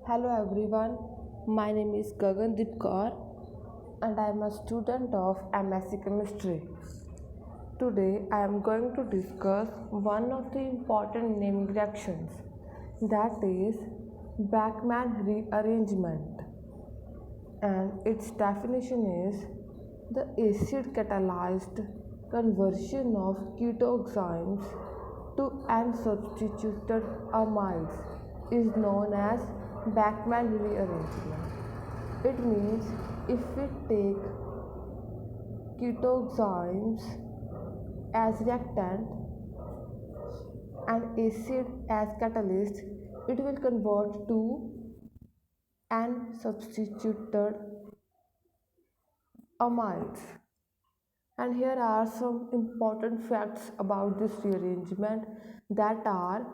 Hello everyone, my name is Gagandeep Kaur and I am a student of MSc Chemistry. Today I am going to discuss one of the important naming reactions, that is Bachmann rearrangement, and its definition is the acid catalyzed conversion of ketoxymes to unsubstituted amides is known as Bachmann rearrangement. It means if we take ketoxymes as reactant and acid as catalyst, it will convert to unsubstituted amides. And here are some important facts about this rearrangement, that are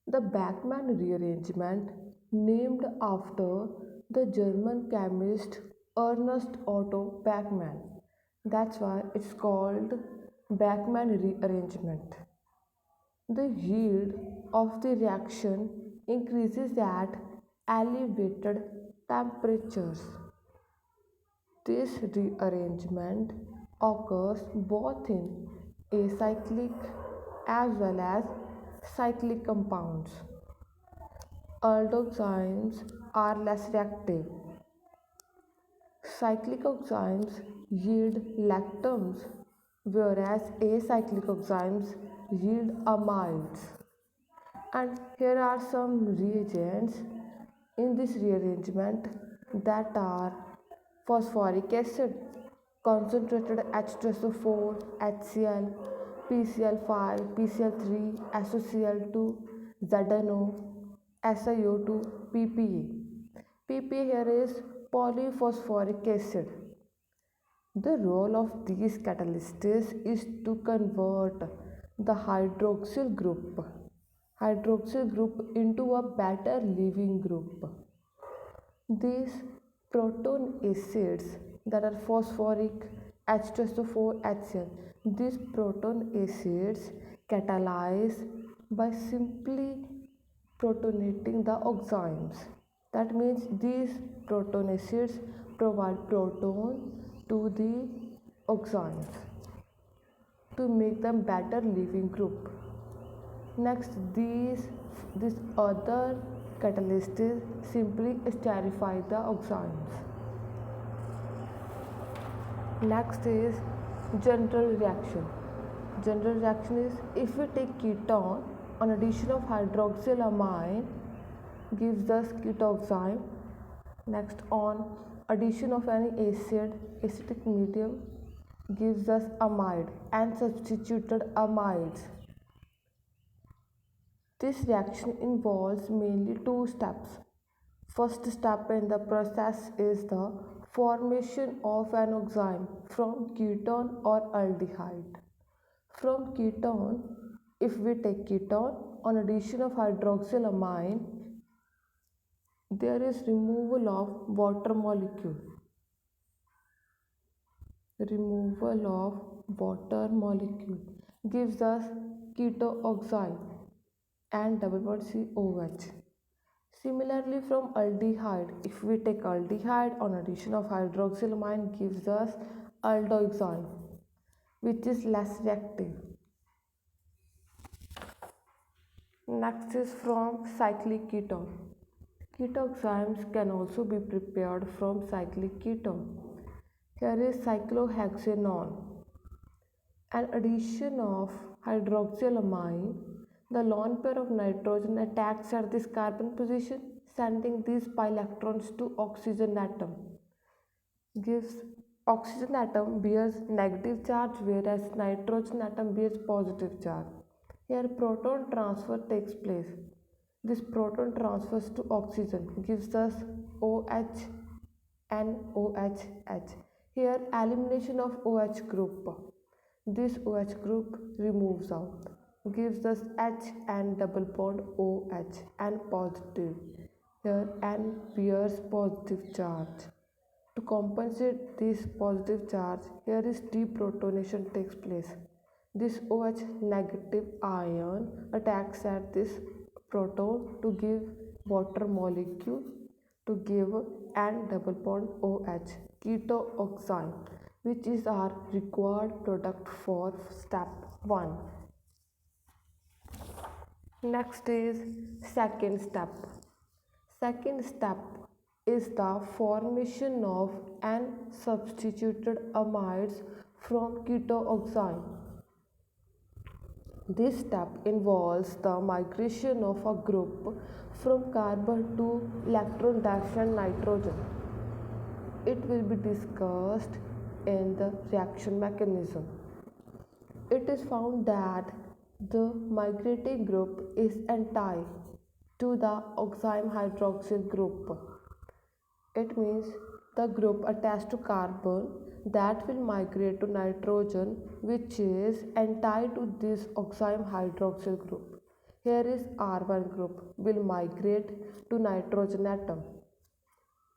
the Bachmann rearrangement, named after the German chemist Ernst Otto Bachmann. That's why it's called Bachmann rearrangement. The yield of the reaction increases at elevated temperatures. This rearrangement occurs both in acyclic as well as cyclic compounds. Aldoxymes are less reactive. Cyclic oximes yield lactams, whereas acyclic oximes yield amides. And here are some reagents in this rearrangement, that are phosphoric acid, concentrated H2SO4, HCl, PCl5, PCl3, SOCl2, ZNO, SiO2, PPA. PPA here is polyphosphoric acid. The role of these catalysts is to convert the hydroxyl group into a better leaving group. These proton acids, that are phosphoric, H2SO4, HCl, these proton acids catalyze by simply protonating the oximes. That means these proton acids provide proton to the oximes to make them better leaving group. Next, this other catalysts simply esterify the oximes. Next is general reaction. General reaction is if we take keton on addition of hydroxylamine gives us ketoxime. Next, on addition of any acidic medium gives us amide and substituted amides. This reaction involves mainly two steps. First step in the process is the formation of an oxime from ketone or aldehyde. From ketone, if we take ketone on addition of hydroxylamine, there is removal of water molecule. Removal of water molecule gives us ketoxide and double bond COH. Similarly, from aldehyde, if we take aldehyde on addition of hydroxylamine gives us aldoxide, which is less reactive. Next is from cyclic ketone. Ketoxymes can also be prepared from cyclic ketone. Here is cyclohexanone. An addition of hydroxylamine, the lone pair of nitrogen attacks at this carbon position, sending these pi electrons to oxygen atom. Gives oxygen atom bears negative charge, whereas nitrogen atom bears positive charge. Here proton transfer takes place. This proton transfers to oxygen gives us OH and OHH. Here elimination of OH group. This OH group removes out, gives us H and double bond OH and positive. Here N bears positive charge. To compensate this positive charge, here is deprotonation takes place. This OH negative ion attacks at this proton to give water molecule to give N double bond OH, ketoxime, which is our required product for step 1. Next is second step. Second step is the formation of N substituted amides from ketoxime. This step involves the migration of a group from carbon to electron deficient nitrogen. It will be discussed in the reaction mechanism. It is found that the migrating group is anti to the oxime hydroxyl group. It means the group attached to carbon that will migrate to nitrogen, which is anti to this oxime hydroxyl group. Here is R1 group will migrate to nitrogen atom.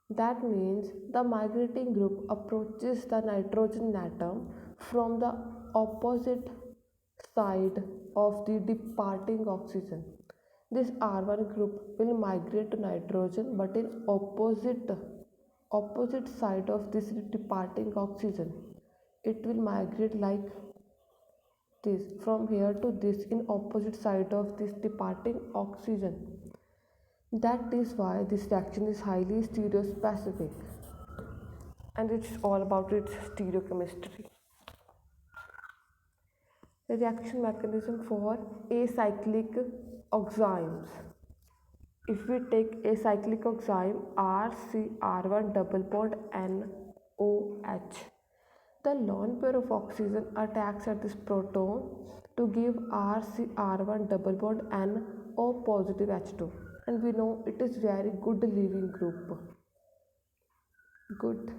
That means the migrating group approaches the nitrogen atom from the opposite side of the departing oxygen. This R1 group will migrate to nitrogen but in opposite side of this departing oxygen. It will migrate like this from here to this in opposite side of this departing oxygen. That is why this reaction is highly stereospecific and it's all about its stereochemistry. The reaction mechanism for acyclic oximes. If we take acyclic oxime RCR1 double bond NOH, the lone pair of oxygen attacks at this proton to give RCR1 double bond NO positive H2, and we know it is very good leaving group. Good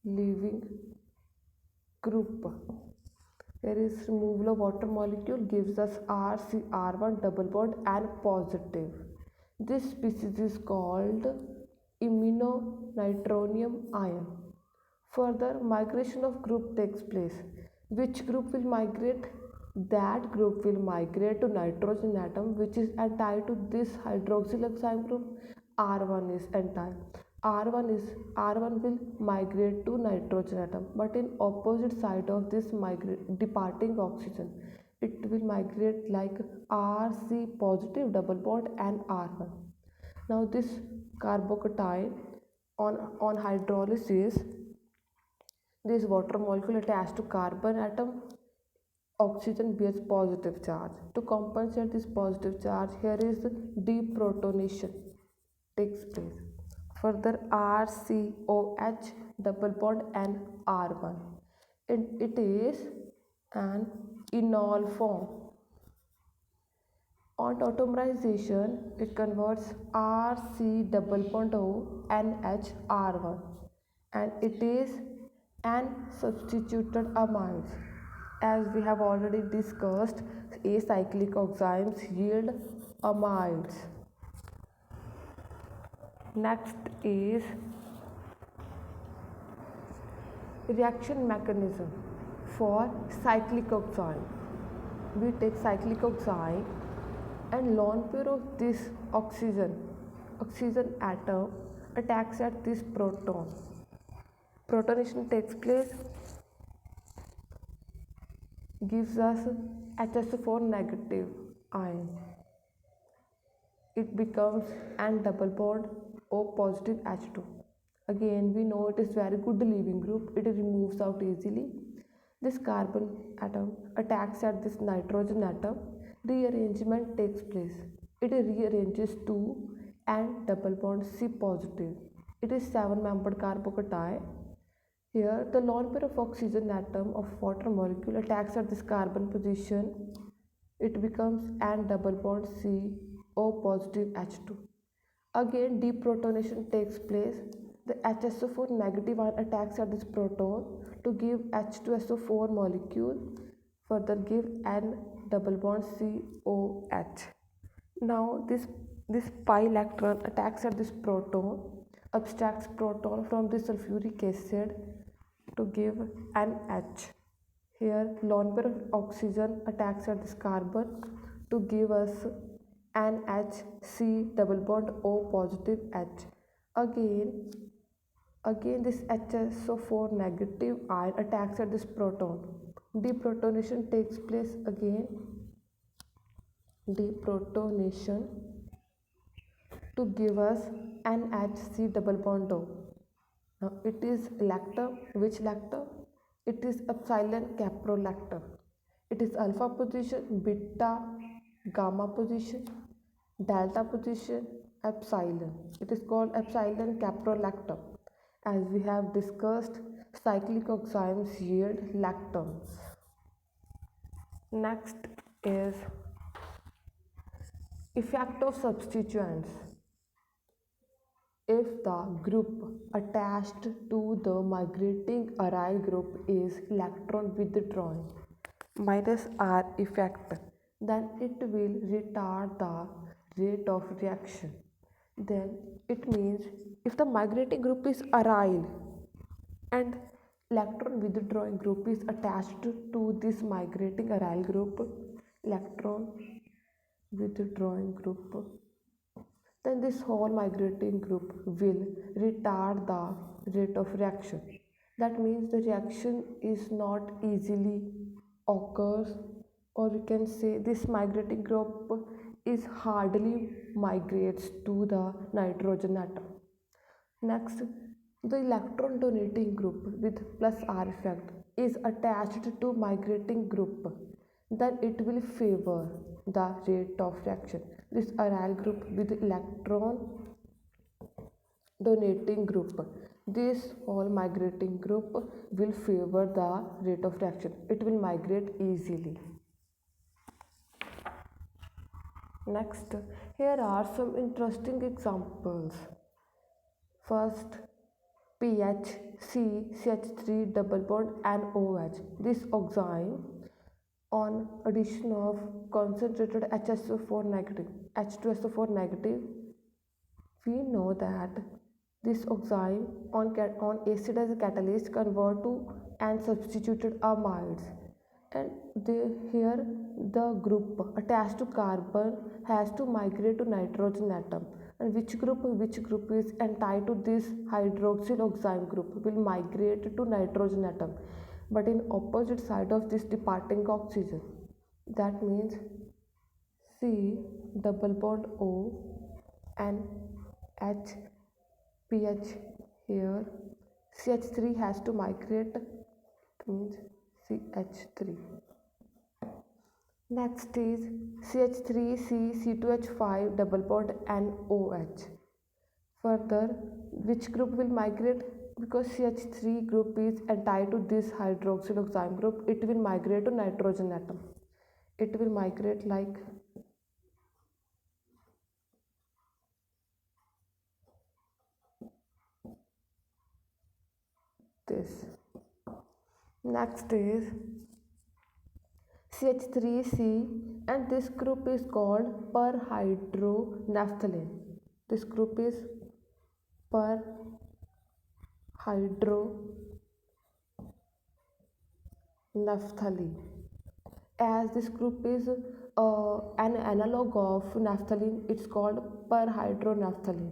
leaving group. There is removal of water molecule gives us RCR1 double bond and positive. This species is called immunonitronium ion. Further migration of group takes place. Which group will migrate? That group will migrate to nitrogen atom, which is anti to this hydroxyl oxime group. R1 is anti. R1 will migrate to nitrogen atom, but in opposite side of this departing oxygen. It will migrate like Rc positive double bond and R1. Now this carbocation on hydrolysis, this water molecule attached to carbon atom, oxygen bears positive charge. To compensate this positive charge, here is deprotonation takes place. Further RCOH double bond and R1. It is an enol form. On tautomerization, it converts RC double bond O NHR1 and it is an substituted amides. As we have already discussed, acyclic oximes yield amides. Next is reaction mechanism for cyclic oxime. We take cyclic oxime and lone pair of this oxygen atom attacks at this proton. Protonation takes place, gives us HSO4 negative ion. It becomes N double bond O positive H2. Again, we know it is very good leaving group. It removes out easily. This carbon atom attacks at this nitrogen atom. Rearrangement takes place. It rearranges to N double bond C positive. It is 7-membered carbocation. Here, the lone pair of oxygen atom of water molecule attacks at this carbon position. It becomes N double bond C O positive H2. Again, deprotonation takes place. The HSO4 negative ion attacks at this proton to give H2SO4 molecule. Further give N double bond COH. Now this pi electron attacks at this proton, abstracts proton from the sulfuric acid to give NH. Here lone pair of oxygen attacks at this carbon to give us NHC double bond O positive H. Again, again this HSO4 negative ion attacks at this proton. Deprotonation takes place again. Deprotonation to give us NHC double bond O. Now it is lactam. Which lactam? It is epsilon caprolactam. It is alpha position, beta, gamma position, delta position, epsilon. It is called epsilon caprolactam. As we have discussed, cyclic oximes yield lactams. Next is effect of substituents. If the group attached to the migrating aryl group is electron withdrawing minus R effect, then it will retard the rate of reaction. Then it means if the migrating group is aryl and electron withdrawing group is attached to this migrating aryl group, electron withdrawing group, then this whole migrating group will retard the rate of reaction. That means the reaction is not easily occurs, or we can say this migrating group is hardly migrates to the nitrogen atom. Next, the electron donating group with plus R effect is attached to migrating group, then it will favor the rate of reaction. This aryl group with electron donating group, this whole migrating group will favor the rate of reaction. It will migrate easily. Next, here are some interesting examples. First, PH CH3 double bond NOH. This oxime on addition of concentrated HSO4 negative, H2SO4 negative, we know that this oxime on acid as a catalyst convert to and substituted amides, and here the group attached to carbon has to migrate to nitrogen atom, and which group is tied to this hydroxyl oxime group will migrate to nitrogen atom, but in opposite side of this departing oxygen. That means C double bond O and H PH here, CH3 has to migrate, it means CH3. Next is CH3C C2H5 double bond NOH. Further, which group will migrate? Because CH3 group is tied to this hydroxyl oxime group, it will migrate to nitrogen atom. It will migrate like this. Next is CH3C, and this group is called perhydronaphthalene. This group is perhydronaphthalene. As this group is an analog of naphthalene, it's called perhydronaphthalene,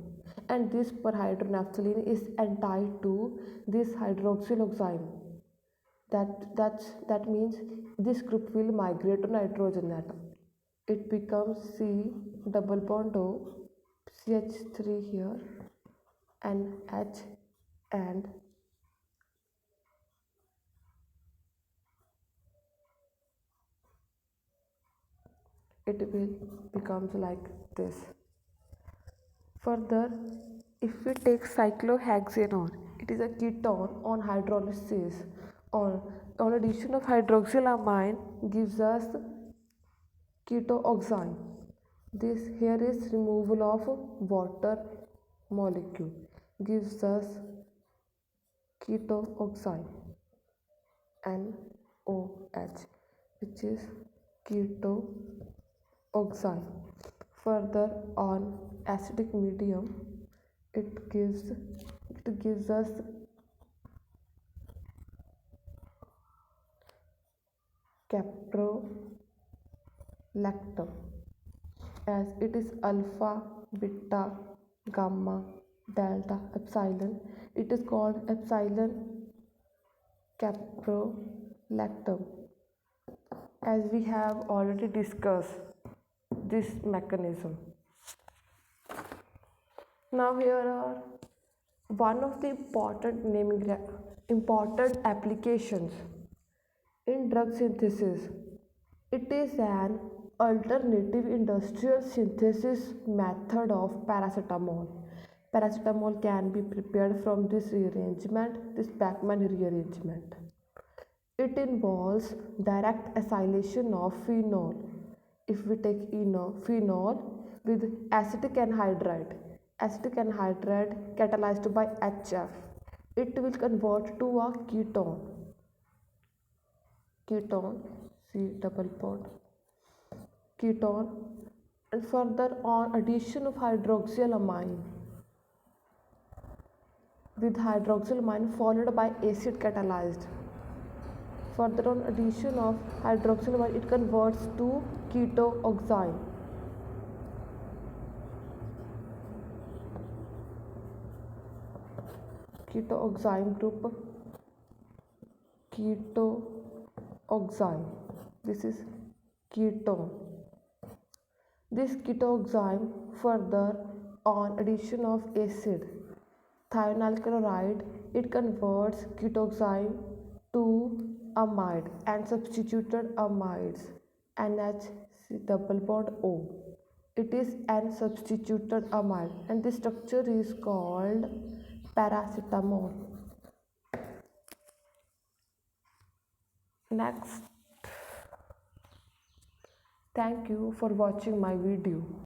and this perhydronaphthalene is tied to this hydroxyl oxime. That means this group will migrate to nitrogen atom. It becomes C double bond O, CH3 here, and H, and it will becomes like this. Further, if we take cyclohexanone, it is a ketone on hydrolysis. On addition of hydroxylamine gives us ketoxime. This here is removal of water molecule gives us ketoxime NOH, which is ketoxime. Further, on acidic medium, it gives us caprolactam as it is alpha, beta, gamma, delta, epsilon. It is called epsilon caprolactam, as we have already discussed this mechanism. Now here are one of the important applications in drug synthesis. It is an alternative industrial synthesis method of paracetamol. Paracetamol can be prepared from this rearrangement, this Pacman rearrangement. It involves direct acylation of phenol. If we take phenol with acetic anhydride catalyzed by HF, it will convert to a ketone, C double bond, ketone, and further on addition of hydroxylamine with hydroxylamine followed by acid catalyzed. Further on addition of hydroxylamine, it converts to ketoxime. Ketoxime group, ketoxime. This is ketone. This ketoxime further on addition of acid thionyl chloride, it converts ketoxime to amide and substituted amides NHC double bond O. It is an substituted amide and this structure is called paracetamol. Next, thank you for watching my video.